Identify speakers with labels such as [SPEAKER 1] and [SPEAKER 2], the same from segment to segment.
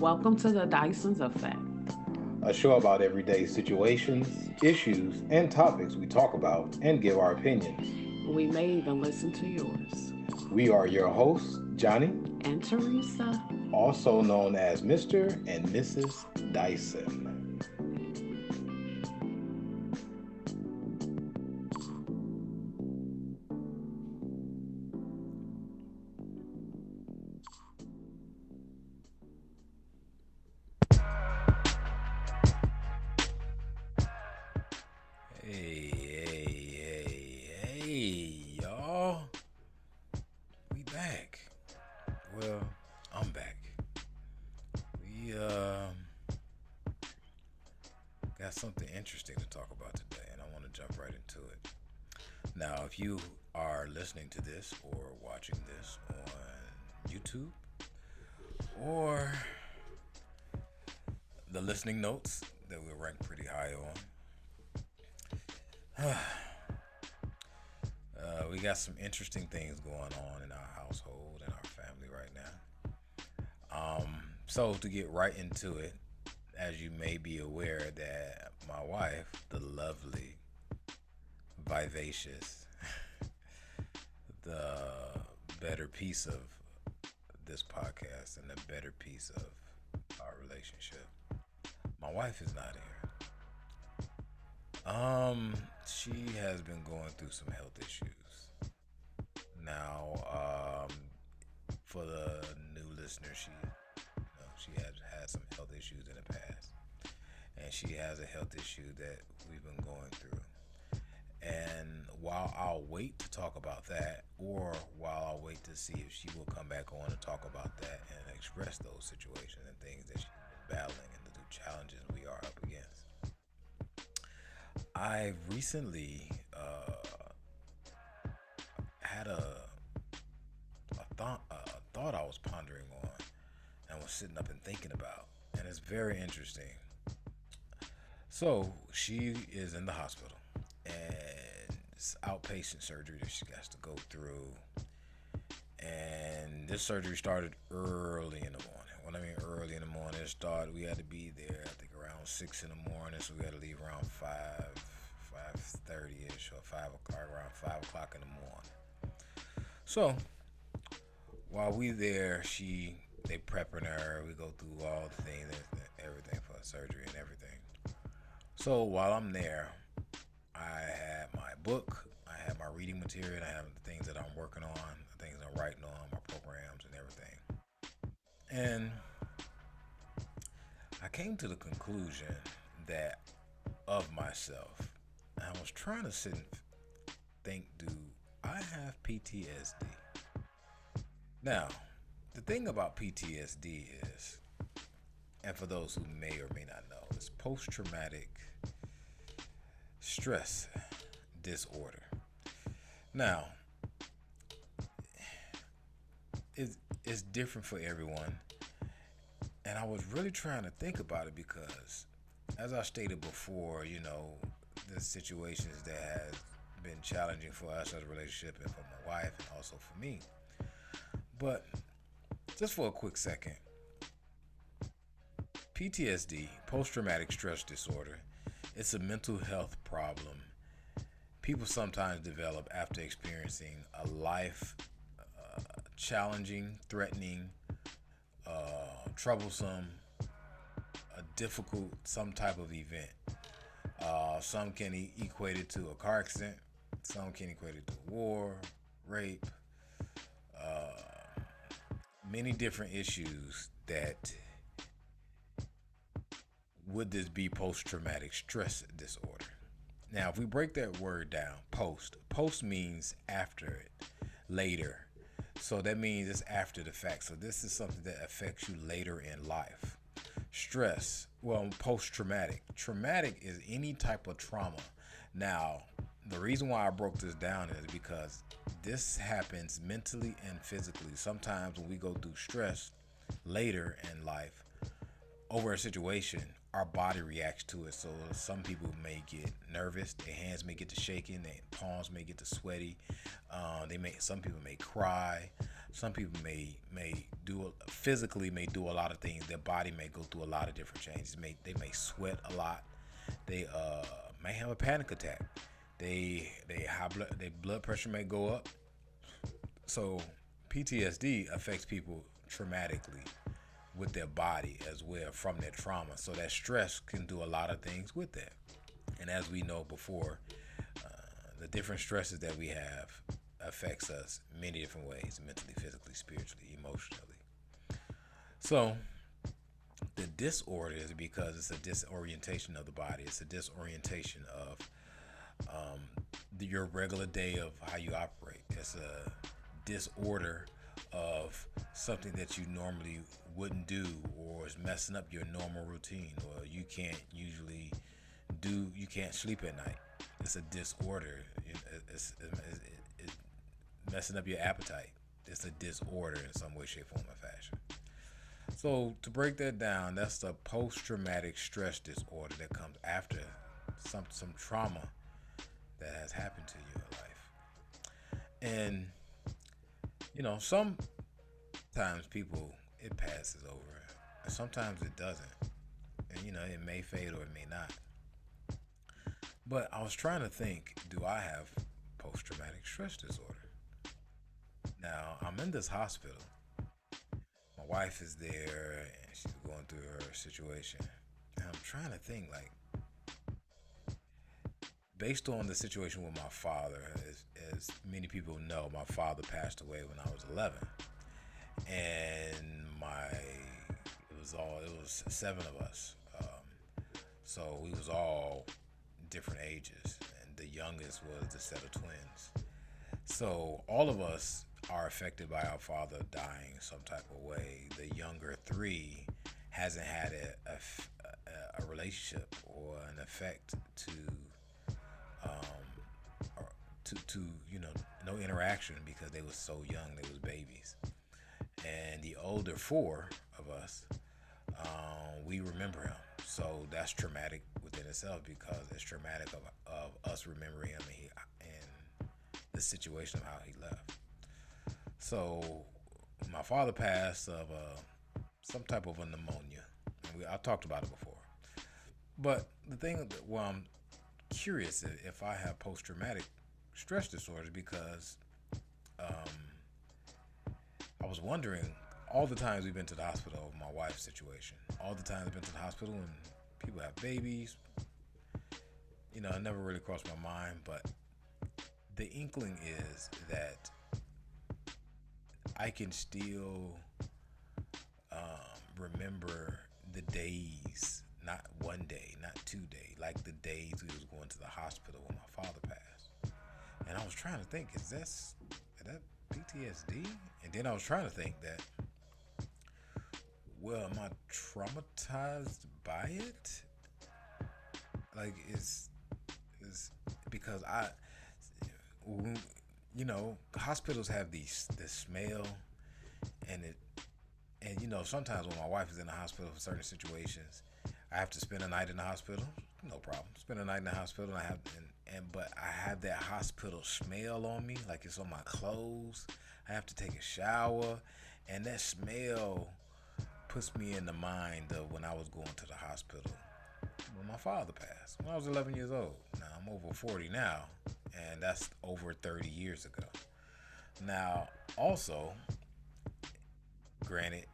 [SPEAKER 1] Welcome to the Dyson's Effect.
[SPEAKER 2] A show about everyday situations, issues, and topics we talk about and give our opinions.
[SPEAKER 1] We may even listen to yours.
[SPEAKER 2] We are your hosts, Johnny,
[SPEAKER 1] And Theresa.
[SPEAKER 2] also known as Mr. and Mrs. Dyson.
[SPEAKER 3] Hey, y'all. We back. Well, I'm back. We got something interesting to talk about today, and I want to jump right into it. Now, if you are listening to this or watching this on YouTube or the listening notes that we rank pretty high on, we got some interesting things going on in our household and our family right now. So to get right into it, as you may be aware that my wife, the lovely, vivacious, the better piece of this podcast and the better piece of our relationship, my wife is not here. She has been going through some health issues. Now, for the new listener, she has had some health issues in the past, and she has a health issue that we've been going through. And while I'll wait to talk about that, or while I'll wait to see if she will come back on and talk about that and express those situations and things that she's been battling and the new challenges we are up against, I recently had a thought I was pondering on and was sitting up and thinking about, and it's very interesting. So she is in the hospital, and it's outpatient surgery that she has to go through. And this surgery started early in the morning. When I mean early in the morning, it started. We had to be there, I think, around 6 in the morning, so we had to leave around 5:30 ish, or 5 o'clock, around 5 o'clock in the morning. So while we there, they prepping her. We go through all the things, everything for the surgery and everything. So while I'm there, I had my book, I have my reading material, I have the things that I'm working on, the things I'm writing on, my programs and everything. And I came to the conclusion that of myself, I was trying to sit and think, do I have PTSD? Now, the thing about PTSD is, and for those who may or may not know, it's post traumatic stress disorder. Now, it's different for everyone, and I was really trying to think about it because, as I stated before, the situations that has been challenging for us as a relationship and for my wife and also for me. But just for a quick second, PTSD, post-traumatic stress disorder, it's a mental health problem people sometimes develop after experiencing a life challenging, threatening, troublesome, a difficult, some type of event. Some can equate it to a car accident. Some can equate it to war, rape, many different issues that would this be post-traumatic stress disorder. Now, if we break that word down, post means after it, later. So that means it's after the fact. So this is something that affects you later in life. Stress, well, post-traumatic. Traumatic is any type of trauma. Now, the reason why I broke this down is because this happens mentally and physically. Sometimes when we go through stress later in life over a situation, our body reacts to it. So some people may get nervous, their hands may get to shaking, their palms may get to sweaty. Some people may cry. Some people may do physically may do a lot of things. Their body may go through a lot of different changes. They may sweat a lot. They may have a panic attack. Their blood pressure may go up. So PTSD affects people traumatically with their body as well from their trauma. So that stress can do a lot of things with that. And as we know before, the different stresses that we have affects us many different ways: mentally, physically, spiritually, emotionally. So the disorder is because it's a disorientation of the body. It's a disorientation of your regular day of how you operate. It's a disorder of something that you normally wouldn't do, or is messing up your normal routine, or you can't sleep at night. It's a disorder. It's messing up your appetite. It's a disorder in some way, shape, form, or fashion. So to break that down, that's the post-traumatic stress disorder that comes after some trauma that has happened to you in life. And sometimes people, it passes over, and sometimes it doesn't. And it may fade or it may not. But I was trying to think, do I have post-traumatic stress disorder? Now, I'm in this hospital. My wife is there and she's going through her situation. And I'm trying to think, like, based on the situation with my father, as many people know, my father passed away when I was 11. And it was 7 of us. So we was all different ages, and the youngest was a set of twins. So all of us are affected by our father dying some type of way. The younger 3 hasn't had a relationship or an effect to no interaction, because they were so young, they was babies. And the older 4 of us, we remember him. So that's traumatic within itself, because it's traumatic of us remembering him and the situation of how he left. So my father passed of some type of a pneumonia. And I talked about it before. But the thing, well, I'm curious if I have post-traumatic stress disorder, because I was wondering all the times we've been to the hospital over my wife's situation, all the times I've been to the hospital when people have babies, it never really crossed my mind. But the inkling is that I can still remember the days, not one day, not 2 days, like the days we was going to the hospital when my father passed. And I was trying to think, is that PTSD? And then I was trying to think that, well, am I traumatized by it? Like, is because hospitals have this smell, and sometimes when my wife is in the hospital for certain situations, I have to spend a night in the hospital. No problem. Spend a night in the hospital, but I have that hospital smell on me, like it's on my clothes. I have to take a shower, and that smell puts me in the mind of when I was going to the hospital when my father passed, when I was 11 years old. Now, I'm over 40 now, and that's over 30 years ago. Now, also, granted,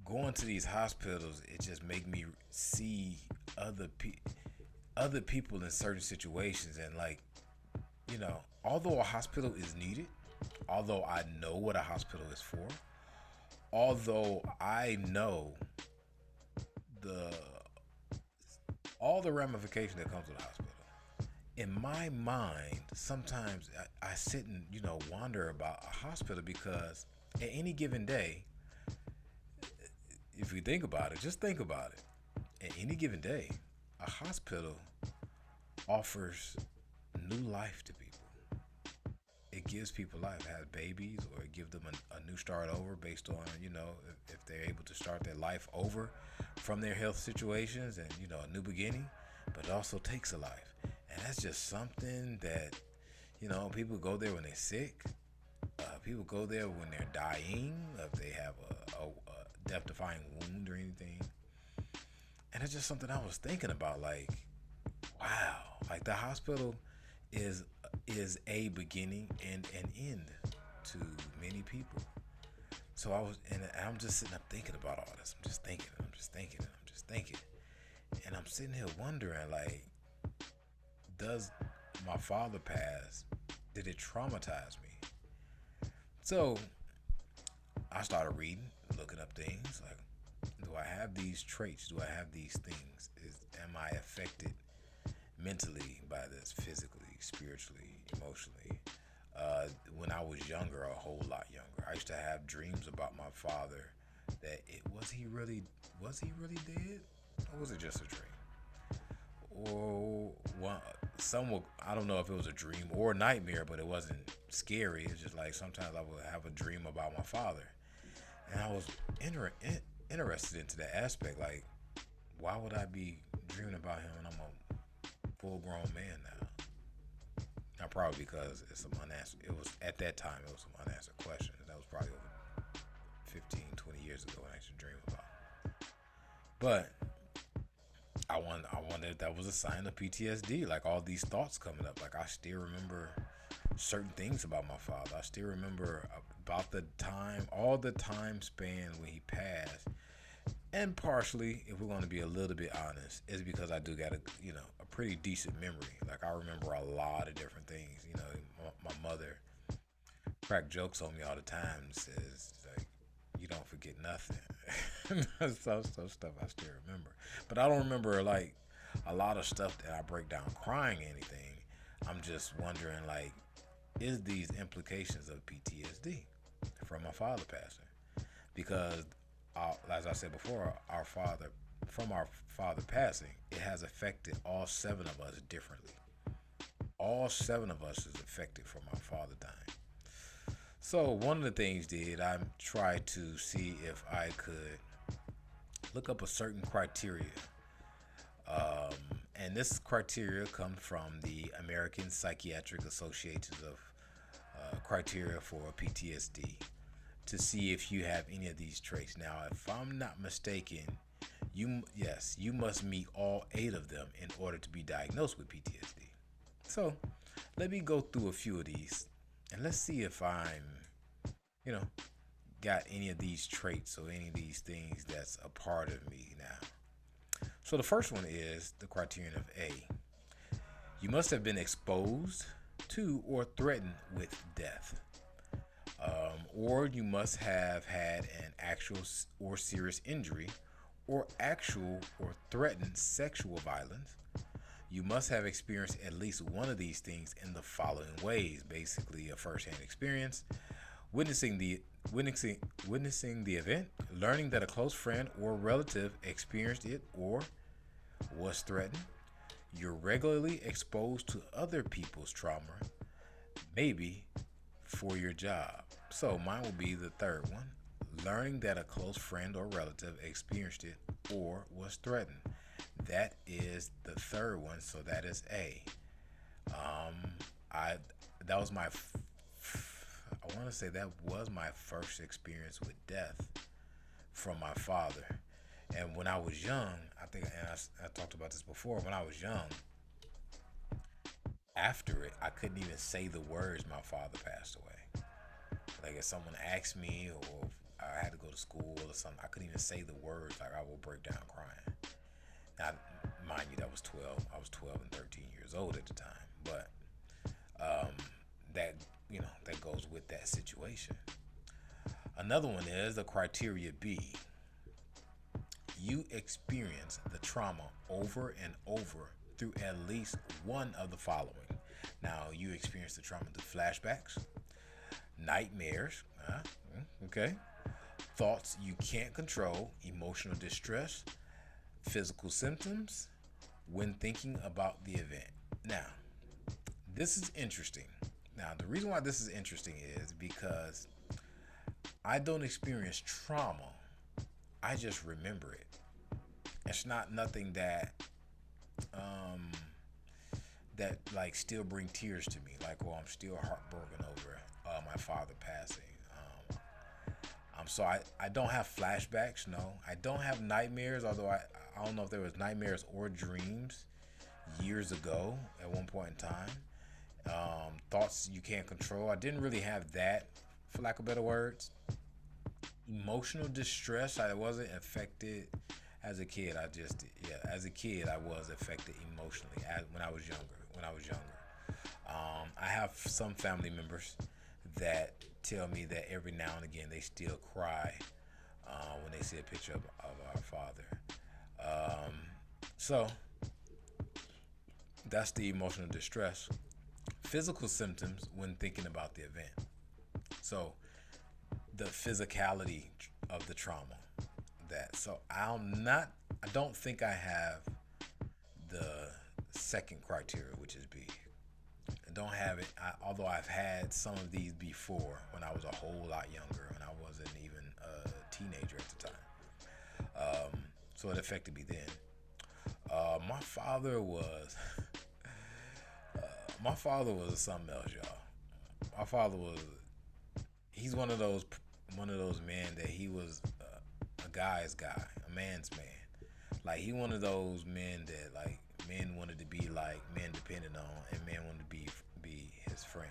[SPEAKER 3] going to these hospitals, it just make me see other people in certain situations, and although a hospital is needed, although I know what a hospital is for, although I know all the ramification that comes with the hospital, in my mind, sometimes I sit and wonder about a hospital, because at any given day, if you think about it, just think about it. At any given day, a hospital offers new life to people. It gives people life, has babies, or it gives them a new start over based on, if they're able to start their life over from their health situations, and, a new beginning. But it also takes a life. And that's just something that, people go there when they're sick. people go there when they're dying, if they have a death-defying wound or anything. And it's just something I was thinking about. Like, wow, like the hospital is a beginning and an end to many people. So and I'm just sitting up thinking about all this. I'm just thinking, and I'm sitting here wondering, like, does my father pass? Did it traumatize me? So I started reading, looking up things like, do I have these traits? Do I have these things? Am I affected mentally by this, physically, spiritually, emotionally? When I was younger, a whole lot younger, I used to have dreams about my father. That was he really dead, or was it just a dream? Or I don't know if it was a dream or a nightmare, but it wasn't scary. It's just like sometimes I would have a dream about my father, and I was interested into that aspect. Like, why would I be dreaming about him when I'm a full-grown man now? Now, probably because it's some unanswered. It was at that time. It was some unanswered questions. That was probably over 15, 20 years ago when I used to dream about. But I wonder if that was a sign of PTSD. Like all these thoughts coming up. Like I still remember certain things about my father. I still remember about the time, all the time span when he passed. And partially, if we're going to be a little bit honest, is because I do got a pretty decent memory. Like I remember a lot of different things. My mother cracked jokes on me all the time and says like, "You don't forget nothing." so stuff I still remember, but I don't remember like a lot of stuff that I break down crying or anything. I'm just wondering like, is these implications of PTSD from my father passing? Because as I said before, our father passing, it has affected all 7 of us differently. All 7 of us is affected from our father dying. So one of the things I tried to see if I could look up a certain criteria. And this criteria comes from the American Psychiatric Associations of criteria for PTSD, to see if you have any of these traits. Now, if I'm not mistaken, you must meet all 8 of them in order to be diagnosed with PTSD. So let me go through a few of these and let's see if I'm, got any of these traits or any of these things that's a part of me now. So the first one is the criterion of A. You must have been exposed to or threatened with death. Or you must have had an actual or serious injury or actual or threatened sexual violence. You must have experienced at least one of these things in the following ways. Basically, a first-hand experience, witnessing the event, learning that a close friend or relative experienced it or was threatened. You're regularly exposed to other people's trauma, maybe for your job. So mine will be the third one, learning that a close friend or relative experienced it or was threatened. That is the third one, so that is A. That was my I want to say that was my first experience with death from my father. And when I was young, I talked about this before, when I was young, after it, I couldn't even say the words my father passed away. Like if someone asked me or if I had to go to school or something, I couldn't even say the words. Like I would break down crying. Now, mind you, that was 12. I was 12 and 13 years old at the time. But that goes with that situation. Another one is the criteria B. You experience the trauma over and over through at least one of the following. Now, you experience the trauma through flashbacks, nightmares, okay, thoughts you can't control, emotional distress, physical symptoms when thinking about the event. Now, this is interesting. Now, the reason why this is interesting is because I don't experience trauma. I just remember it. It's not nothing that like still bring tears to me. Like, I'm still heartbroken over it. my father passing. So I don't have flashbacks. No, I don't have nightmares. Although I don't know if there was nightmares or dreams years ago at one point in time. Thoughts you can't control. I didn't really have that, for lack of better words. Emotional distress. I wasn't affected as a kid. As a kid, I was affected emotionally when I was younger. I have some family members that tell me that every now and again they still cry when they see a picture of our father. Um, so that's the emotional distress. Physical symptoms when thinking about the event. So the physicality of the trauma. I don't think I have the second criteria, which is B. I don't have it, although I've had some of these before when I was a whole lot younger, when I wasn't even a teenager at the time. So it affected me then. My father was, something else, y'all. My father he's one of those men that he was a guy's guy, a man's man. Like he one of those men that like men wanted to be like, men depended on, and men wanted to be his friend.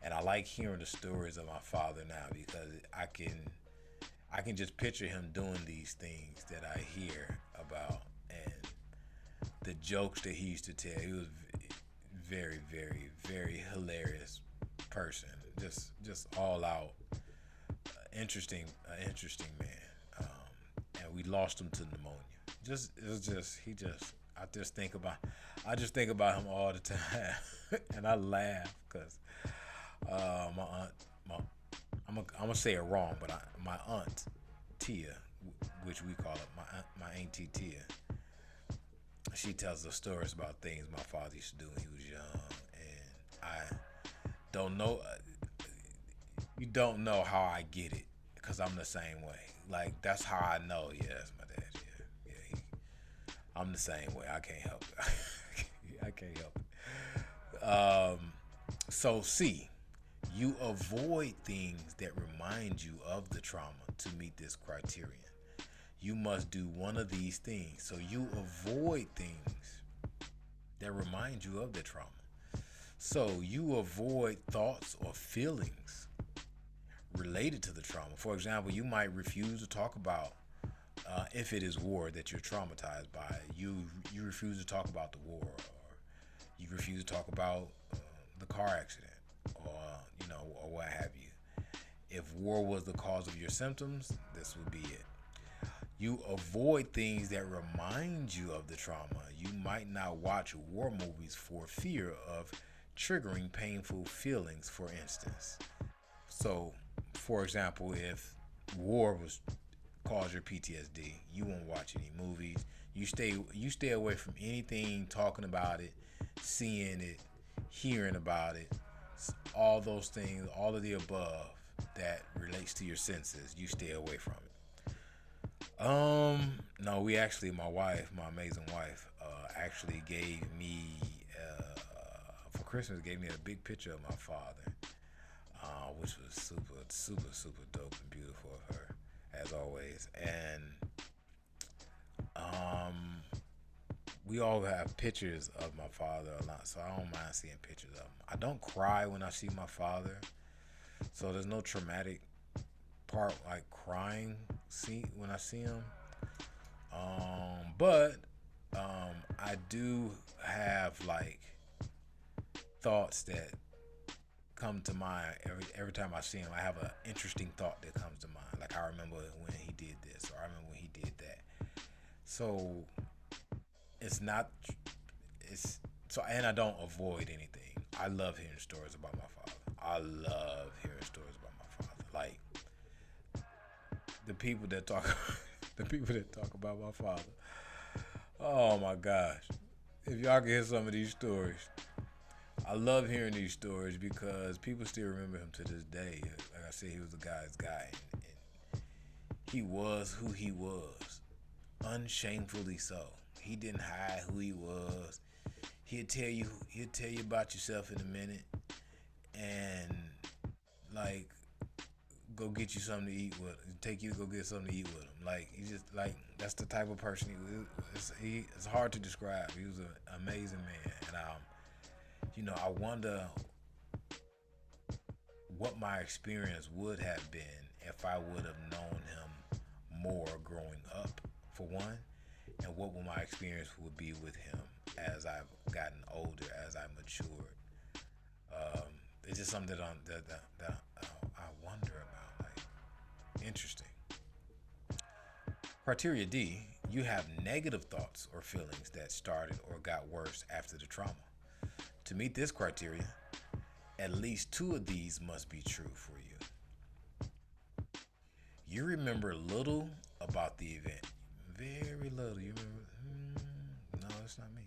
[SPEAKER 3] And I like hearing the stories of my father now because I can just picture him doing these things that I hear about and the jokes that he used to tell. He was very, very, very hilarious person. Just all out interesting man. And we lost him to pneumonia. I just think about him all the time, and I laugh because my aunt, I'm gonna say it wrong, but my aunt Tia, which we call it my auntie Tia, she tells us stories about things my father used to do when he was young, and I don't know. You don't know how I get it because I'm the same way. Like that's how I know. Yeah, that's my dad. Yeah. I'm the same way. I can't help it. I can't help it. So C, you avoid things that remind you of the trauma to meet this criterion. You must do one of these things. So you avoid things that remind you of the trauma. So you avoid thoughts or feelings related to the trauma. For example, you might refuse to talk about if it is war that you're traumatized by. You refuse to talk about the war, or you refuse to talk about the car accident, or or what have you. If war was the cause of your symptoms, this would be it. You avoid things that remind you of the trauma. You might not watch war movies for fear of triggering painful feelings, for instance. So, for example, if war was cause your PTSD, you won't watch any movies. You stay away from anything talking about it, seeing it, hearing about it, all those things, all of the above that relates to your senses. You stay away from it. No, my amazing wife, actually gave me for Christmas, gave me a big picture of my father, which was super dope and beautiful of her, as always. And we all have pictures of my father a lot, so I don't mind seeing pictures of him. I don't cry when I see my father, so there's no traumatic part like crying when I see him. But I do have like thoughts that come to mind every time I see him. I have an interesting thought that comes to mind. Like I remember when he did this, or I remember when he did that. So and I don't avoid anything. I love hearing stories about my father. I love hearing stories about my father. Like the people that talk about my father. Oh my gosh. If y'all can hear some of these stories. I love hearing these stories because people still remember him to this day. Like I said, he was a guy's guy. And he was who he was. Unshamefully so. He didn't hide who he was. He'll tell you about yourself in a minute. And like go get you something to eat with, take you to go get something to eat with him. Like he just like that's the type of person he was. It's hard to describe. He was an amazing man, and I wonder what my experience would have been if I would have known him more growing up, for one, and what would my experience would be with him as I've gotten older, as I matured. Um, it's just something that I wonder about. Like, interesting. Criteria D, you have negative thoughts or feelings that started or got worse after the trauma. To meet this criteria, at least two of these must be true for you. You remember little about the event. Very little. You remember? No, that's not me.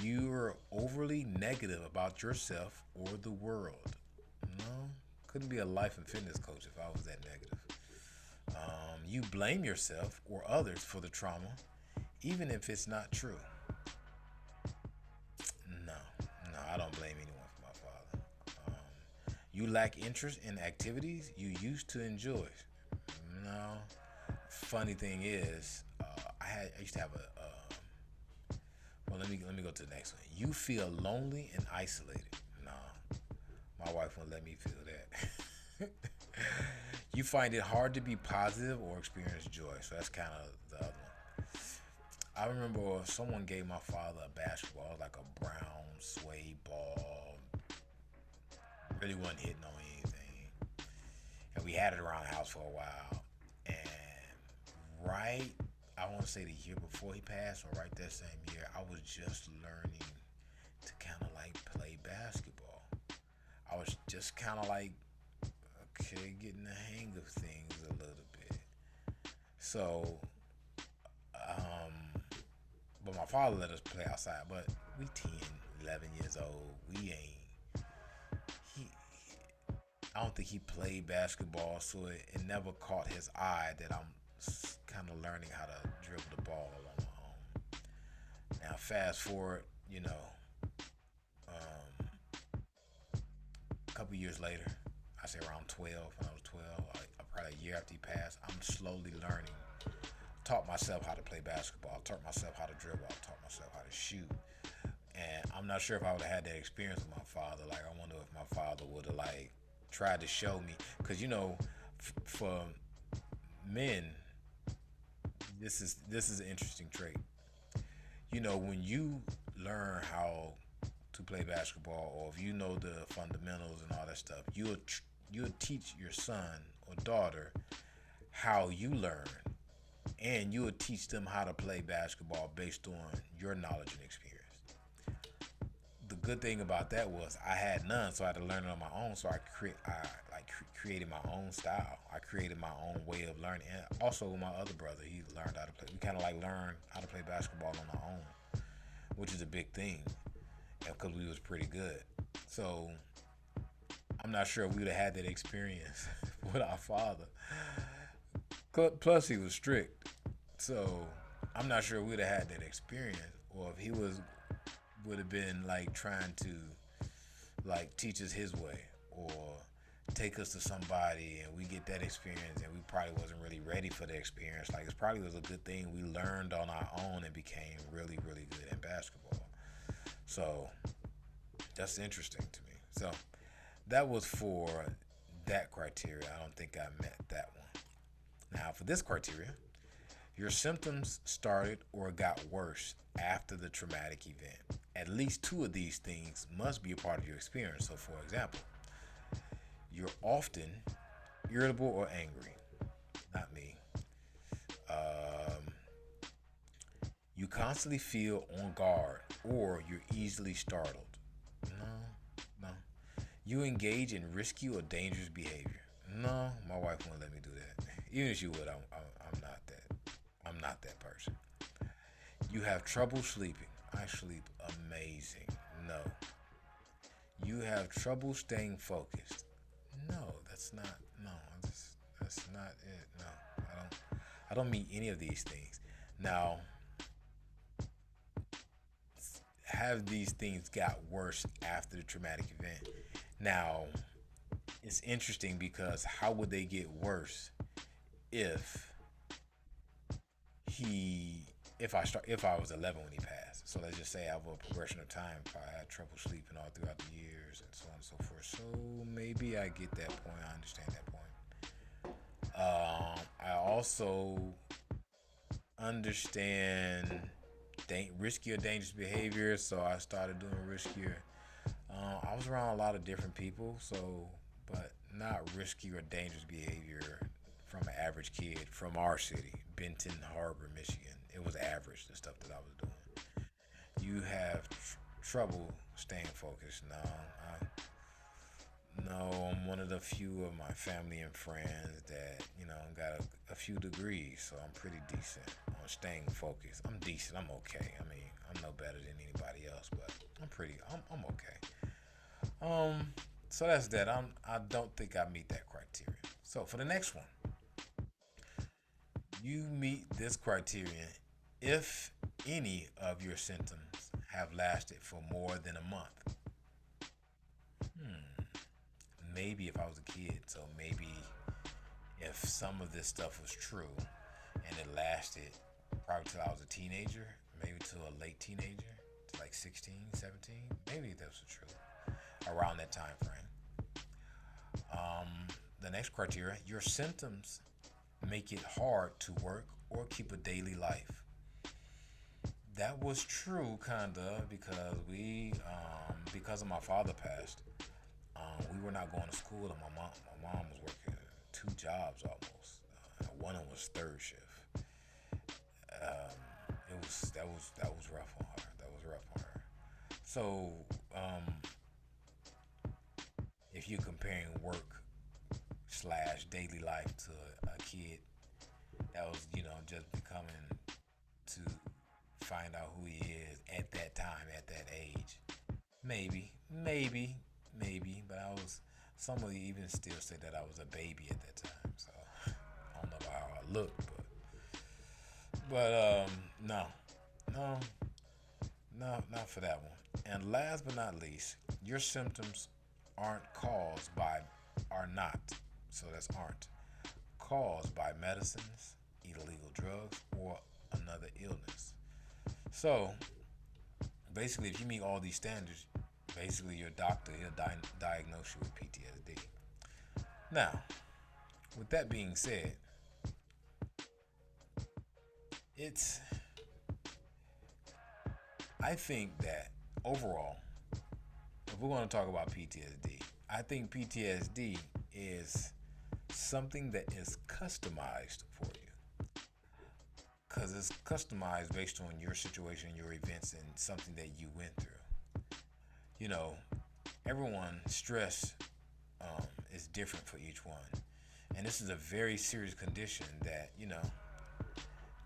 [SPEAKER 3] You are overly negative about yourself or the world. No, couldn't be a life and fitness coach if I was that negative. You blame yourself or others for the trauma, even if it's not true. No, no, I don't blame anyone for my father. You lack interest in activities you used to enjoy. No. Funny thing is, I used to have well, let me go to the next one. You feel lonely and isolated. No, my wife won't let me feel that. You find it hard to be positive or experience joy. So that's kind of the other one. I remember someone gave my father a basketball, like a brown suede ball. Really wasn't hitting on anything. And we had it around the house for a while. And right, I want to say the year before he passed, or right that same year, I was just learning to kind of like play basketball. I was just kind of like, okay, getting the hang of things a little bit. So, but my father let us play outside. But we 10, 11 years old. We ain't. He I don't think he played basketball, so it never caught his eye that I'm kind of learning how to dribble the ball on my own. Now, fast forward, um, a couple years later, I say around 12, when I was 12, probably a year after he passed, I'm slowly learning. Taught myself how to play basketball. Taught myself how to dribble. I taught myself how to shoot. And I'm not sure if I would have had that experience with my father. Like, I wonder if my father would have, like, tried to show me. Because, for men, this is an interesting trait. When you learn how to play basketball, or if you know the fundamentals and all that stuff, you'll teach your son or daughter how you learn, and you'll teach them how to play basketball based on your knowledge and experience. The good thing about that was I had none, so I had to learn it on my own. So I created my own style. I created my own way of learning. And also with my other brother, he learned how to play. We kind of like learned how to play basketball on our own, which is a big thing, because we was pretty good. So I'm not sure if we would have had that experience with our father. Plus, he was strict, so I'm not sure we'd have had that experience, or if he would have been like trying to like teach us his way, or take us to somebody and we get that experience, and we probably wasn't really ready for the experience. Like, it probably was a good thing we learned on our own and became really, really good at basketball. So that's interesting to me. So that was for that criteria. I don't think I met that one. Now, for this criteria, your symptoms started or got worse after the traumatic event. At least two of these things must be a part of your experience. So, for example, you're often irritable or angry. Not me. You constantly feel on guard, or you're easily startled. No. You engage in risky or dangerous behavior. No, my wife won't let me do that. Even if she would, I'm not that. I'm not that person. You have trouble sleeping. I sleep amazing. No. You have trouble staying focused. No, that's not. No, that's not it. No, I don't mean any of these things. Now, have these things got worse after the traumatic event? Now, it's interesting because how would they get worse if he if I was 11 when he passed? So let's just say over a progression of time, if I had trouble sleeping all throughout the years and so on and so forth. So maybe I get that point. I understand that point. I also understand riskier, dangerous behavior. So I started doing riskier. I was around a lot of different people, so but not risky or dangerous behavior from an average kid from our city, Benton Harbor, Michigan. It was average, the stuff that I was doing. You have trouble staying focused. No, I'm one of the few of my family and friends that got a few degrees, so I'm pretty decent on staying focused. I'm decent. I'm okay. I mean, I'm no better than anybody else, but I'm okay. So that's that. I don't think I meet that criteria. So for the next one, you meet this criterion if any of your symptoms have lasted for more than a month. Maybe if I was a kid, so maybe if some of this stuff was true and it lasted probably till I was a teenager, maybe till a late teenager, to like 16, 17, maybe that was true around that time frame. The next criteria, your symptoms make it hard to work or keep a daily life. That was true, kinda, because because of my father passed, we were not going to school, and my mom was working two jobs almost. One of them was third shift. That was rough on her. That was rough on her. So, if you're comparing work slash daily life to a kid that was just becoming to find out who he is at that time, at that age, maybe, but I was. Some of you even still say that I was a baby at that time, so I don't know how I look, but no, no, no, not for that one. And last but not least, your symptoms aren't caused by are not, so that's aren't caused by medicines, illegal drugs, or another illness. So basically, if you meet all these standards, basically your doctor he'll diagnose you with PTSD. Now, with that being said, it's I think that overall, if we're going to talk about PTSD, I think PTSD is something that is customized for you because it's customized based on your situation, your events, and something that you went through. You know, everyone stress is different for each one, and this is a very serious condition that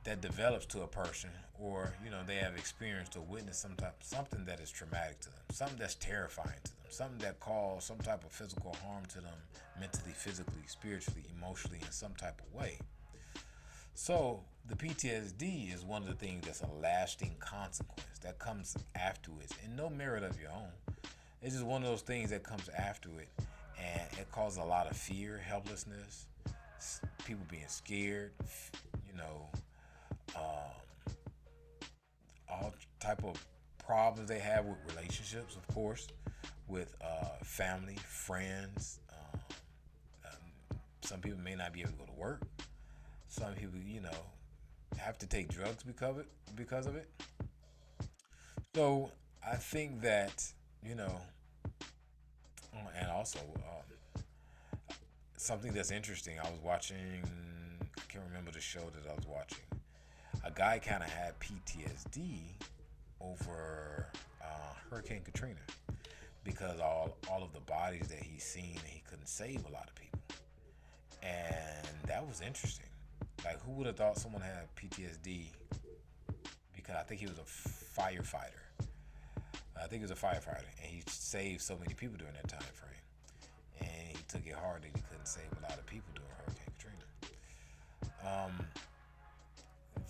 [SPEAKER 3] that develops to a person, or they have experienced or witnessed something that is traumatic to them, something that's terrifying to them, something that caused some type of physical harm to them, mentally, physically, spiritually, emotionally, in some type of way. So the PTSD is one of the things that's a lasting consequence that comes afterwards, and no merit of your own. It's just one of those things that comes after it, and it causes a lot of fear, helplessness, people being scared, all type of problems they have with relationships, of course, with family, friends. Some people may not be able to go to work. Some people, have to take drugs because of it. So I think that and also something that's interesting. I was watching. I can't remember the show that I was watching. A guy kind of had PTSD over Hurricane Katrina because all of the bodies that he's seen, and he couldn't save a lot of people, and that was interesting. Like, who would have thought someone had PTSD? Because I think he was a firefighter. And he saved so many people during that time frame. And he took it hard that he couldn't save a lot of people during Hurricane Katrina.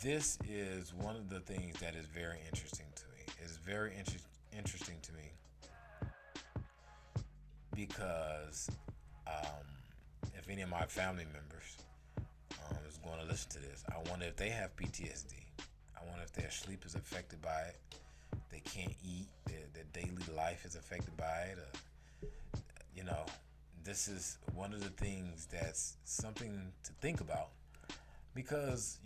[SPEAKER 3] This is one of the things that is very interesting to me. It's very interesting to me because If any of my family members is going to listen to this, I wonder if they have PTSD. I wonder if their sleep is affected by it. They can't eat. Their daily life is affected by it. You know, this is one of the things that's something to think about because,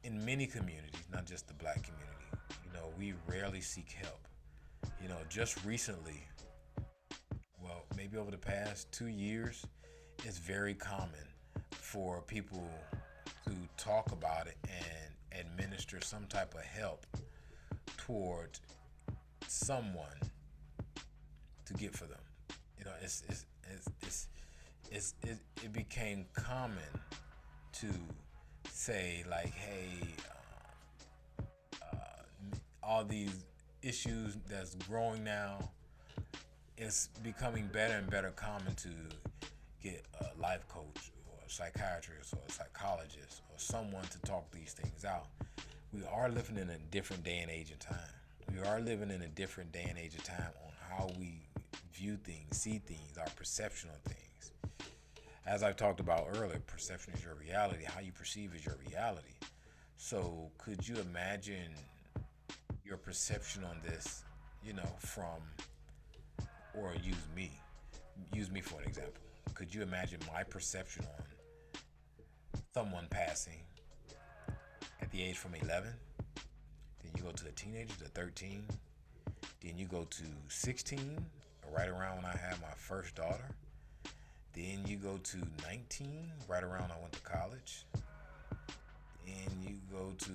[SPEAKER 3] in many communities, not just the black community, we rarely seek help. Just recently, well, maybe over the past 2 years, it's very common for people to talk about it and administer some type of help toward someone to get for them. It became common to say like, hey, all these issues that's growing now, it's becoming better and better common to get a life coach or a psychiatrist or a psychologist or someone to talk these things out. We are living in a different day and age of time. We are living in a different day and age of time on how we view things, see things, our perception of things. As I've talked about earlier, perception is your reality. How you perceive is your reality. So could you imagine your perception on this, from, or use me for an example. Could you imagine my perception on someone passing at the age from 11? Then you go to a teenager to 13. Then you go to 16, right around when I had my first daughter. Then you go to 19, right around I went to college. And you go to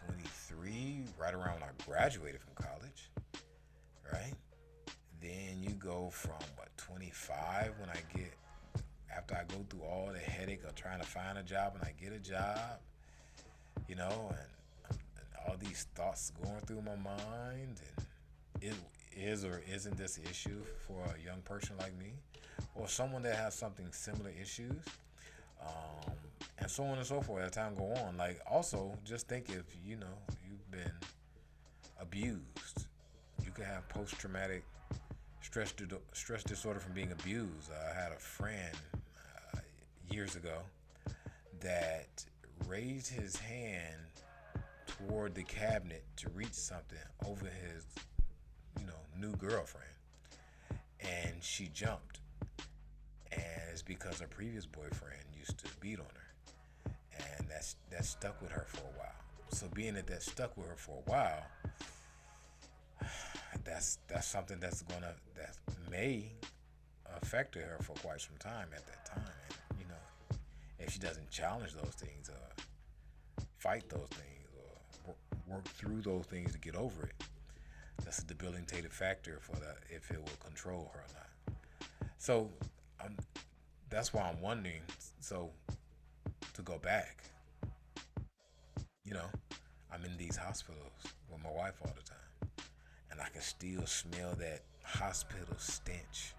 [SPEAKER 3] 23, right around when I graduated from college, right? Then you go from 25 when after I go through all the headache of trying to find a job and I get a job, and all these thoughts going through my mind, and it is or isn't this an issue for a young person like me, or someone that has something similar issues, and so on and so forth as time go on. Like, also, just think if, you've been abused. You could have post-traumatic stress disorder from being abused. I had a friend years ago that raised his hand toward the cabinet to reach something over his, new girlfriend, and she jumped, and it's because her previous boyfriend used to beat on her, and that stuck with her for a while. So being that stuck with her for a while, that's something that may affect her for quite some time at that time. And if she doesn't challenge those things, fight those things, or work through those things to get over it, that's a debilitating factor for if it will control her or not. So that's why I'm wondering. So to go back, I'm in these hospitals with my wife all the time, and I can still smell that hospital stench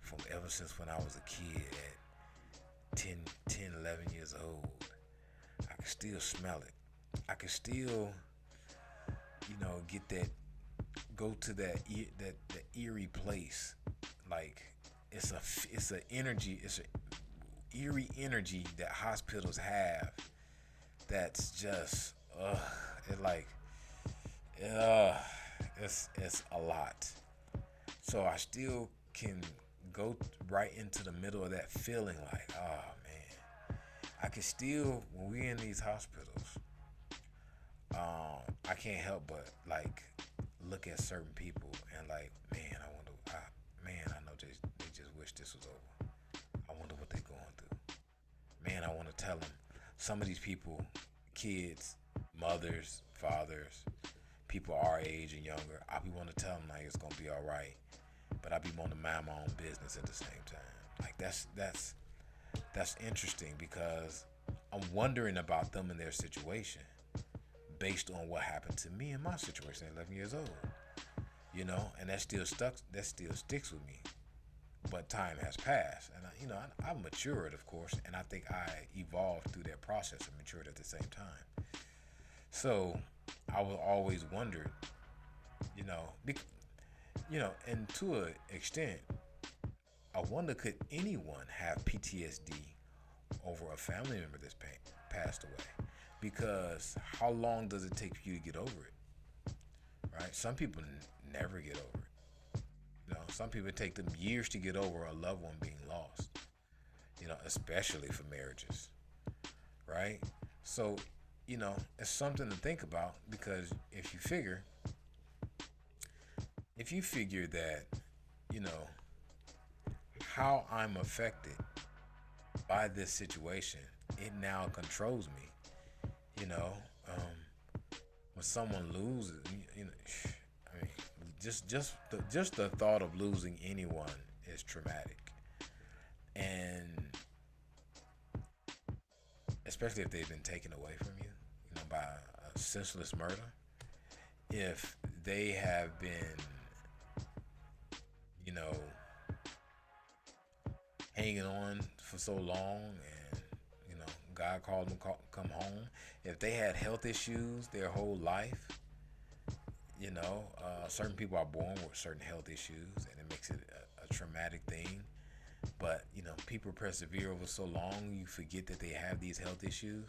[SPEAKER 3] from ever since when I was a kid at 11 years old. I can still smell it. I can still, get that, go to that eerie place. Like, it's a energy, it's a eerie energy that hospitals have. That's just, it's a lot. So I still can go right into the middle of that feeling, like, oh man, I can still, when we're in these hospitals, I can't help but look at certain people and man, I know they just wish this was over. I wonder what they're going through. Man, I want to tell them. Some of these people, kids, mothers, fathers, people our age and younger, I be want to tell them it's gonna be all right, but I be want to mind my own business at the same time. That's interesting because I'm wondering about them and their situation based on what happened to me in my situation at 11 years old. And that still sticks with me. But time has passed, and I've matured, of course, and I think I evolved through that process and matured at the same time. So I was always wondered, and to an extent, I wonder, could anyone have PTSD over a family member that's passed away? Because how long does it take for you to get over it? Right? Some people never get over it. Some people take them years to get over a loved one being lost. Especially for marriages, right? So, it's something to think about, because if you figure that, you know, how I'm affected by this situation, it now controls me. You know, when someone loses, I mean, just the thought of losing anyone is traumatic, and especially if they've been taken away from you, by a senseless murder. If they have been, you know, hanging on for so long, and God called them come home. If they had health issues their whole life, certain people are born with certain health issues, and it makes it a traumatic thing. But people persevere over so long, you forget that they have these health issues.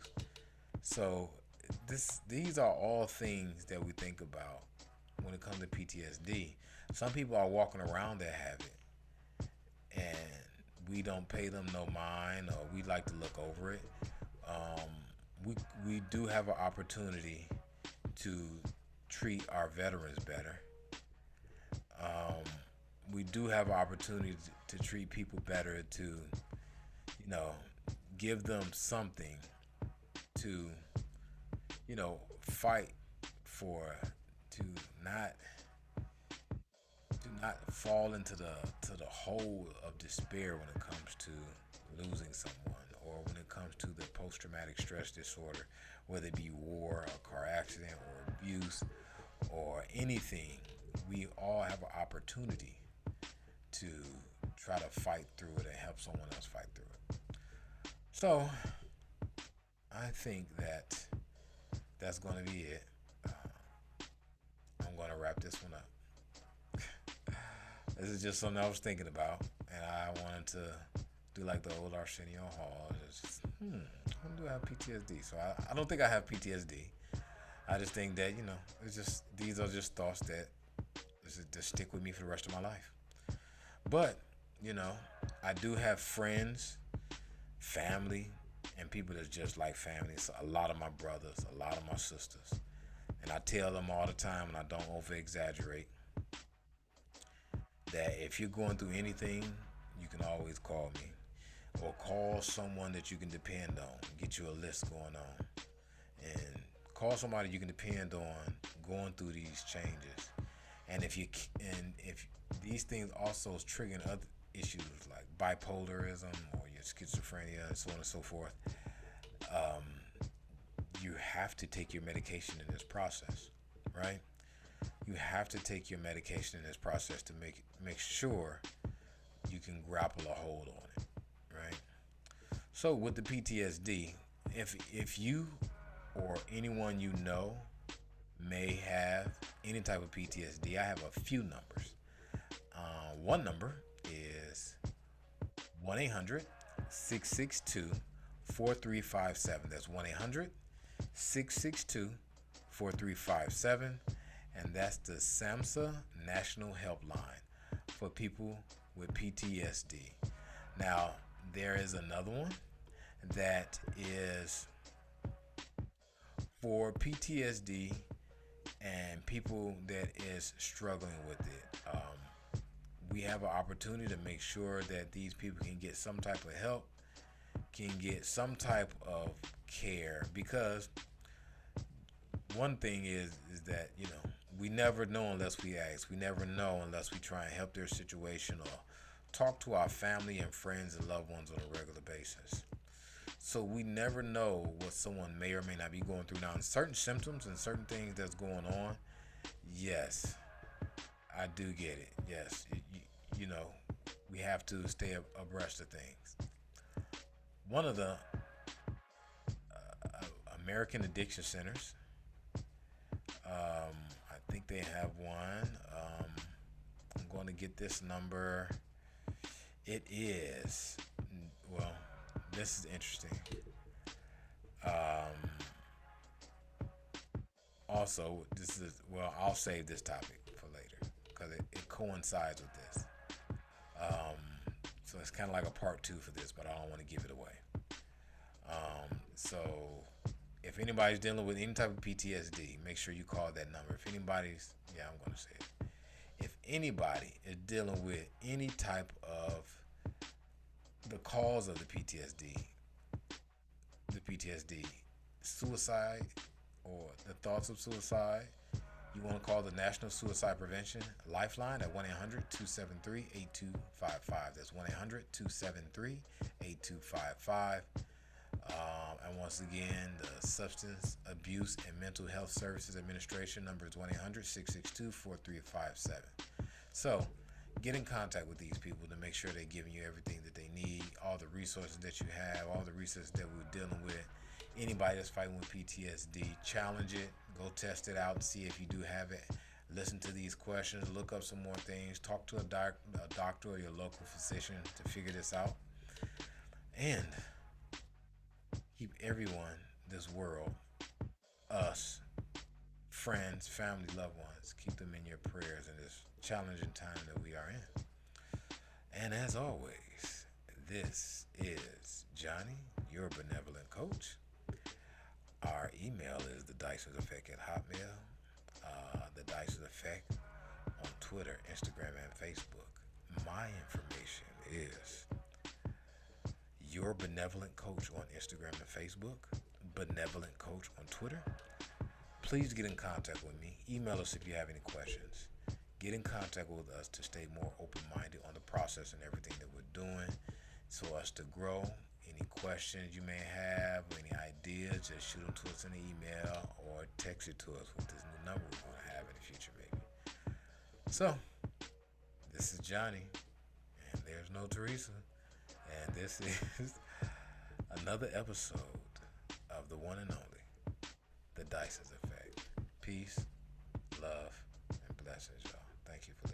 [SPEAKER 3] So these are all things that we think about when it comes to PTSD. Some people are walking around that have it, and we don't pay them no mind, or we like to look over it. We do have an opportunity to treat our veterans better. We do have an opportunity to treat people better, to give them something to fight for, to not fall into the hole of despair when it comes to losing someone, or when it comes to the post-traumatic stress disorder, whether it be war, a car accident, or abuse, or anything. We all have an opportunity to try to fight through it and help someone else fight through it. So I think that's going to be it. I'm going to wrap this one up. This is just something I was thinking about, and I wanted to do like the old Arsenio Hall. I do have PTSD. So I don't think I have PTSD. I just think that, it's just, these are just thoughts that just stick with me for the rest of my life. But, I do have friends, family, and people that's just like family. So a lot of my brothers, a lot of my sisters. And I tell them all the time, and I don't over exaggerate, that if you're going through anything, you can always call me, or call someone that you can depend on. Get you a list going on, and call somebody you can depend on going through these changes. And if these things also is triggering other issues like bipolarism or your schizophrenia and so on and so forth, you have to take your medication in this process, right? You have to take your medication in this process to make sure you can grapple a hold on it, right? So with the PTSD, if you or anyone you know may have any type of PTSD, I have a few numbers. One number is 1-800-662-4357. That's 1-800-662-4357. And that's the SAMHSA National Helpline for people with PTSD. Now, there is another one that is for PTSD and people that is struggling with it. We have an opportunity to make sure that these people can get some type of help, can get some type of care, because one thing is that we never know unless we ask. We never know unless we try and help their situation or talk to our family and friends and loved ones on a regular basis. So we never know what someone may or may not be going through. Now, in certain symptoms and certain things that's going on, yes, I do get it. Yes, we have to stay abreast of things. One of the American Addiction Centers, I think they have one. I'm going to get this number. It is. Well, this is interesting. Um, Also, this is, well, I'll save this topic for later because it coincides with this. Um, so it's kind of like a part two for this, but I don't want to give it away. So if anybody's dealing with any type of PTSD, make sure you call that number. If anybody's, yeah, I'm going to say it. If anybody is dealing with any type of the cause of the PTSD, suicide, or the thoughts of suicide, you want to call the National Suicide Prevention Lifeline at 1-800-273-8255. That's 1-800-273-8255. And once again, the Substance Abuse and Mental Health Services Administration number is 1-800-662-4357. So, get in contact with these people to make sure they're giving you everything that they need, all the resources that you have, all the resources that we're dealing with. Anybody that's fighting with PTSD, challenge it, go test it out and see if you do have it. Listen to these questions, look up some more things, talk to a doctor or your local physician to figure this out. And keep everyone, this world, us, friends, family, loved ones, keep them in your prayers in this challenging time that we are in. And as always, this is Johnny, your benevolent coach. Our email is the Dyson's Effect at Hotmail. The Dyson's Effect on Twitter, Instagram, and Facebook. My information is your benevolent coach on Instagram and Facebook, benevolent coach on Twitter. Please get in contact with me. Email us if you have any questions. Get in contact with us to stay more open-minded on the process and everything that we're doing, so us to grow. Any questions you may have, or any ideas, just shoot them to us in an email or text it to us with this new number we're going to have in the future, maybe. So, this is Johnny, and there's no Theresa, and this is another episode of the one and only, the Dyson's Effect. Peace, love, and blessings, y'all. Thank you for listening.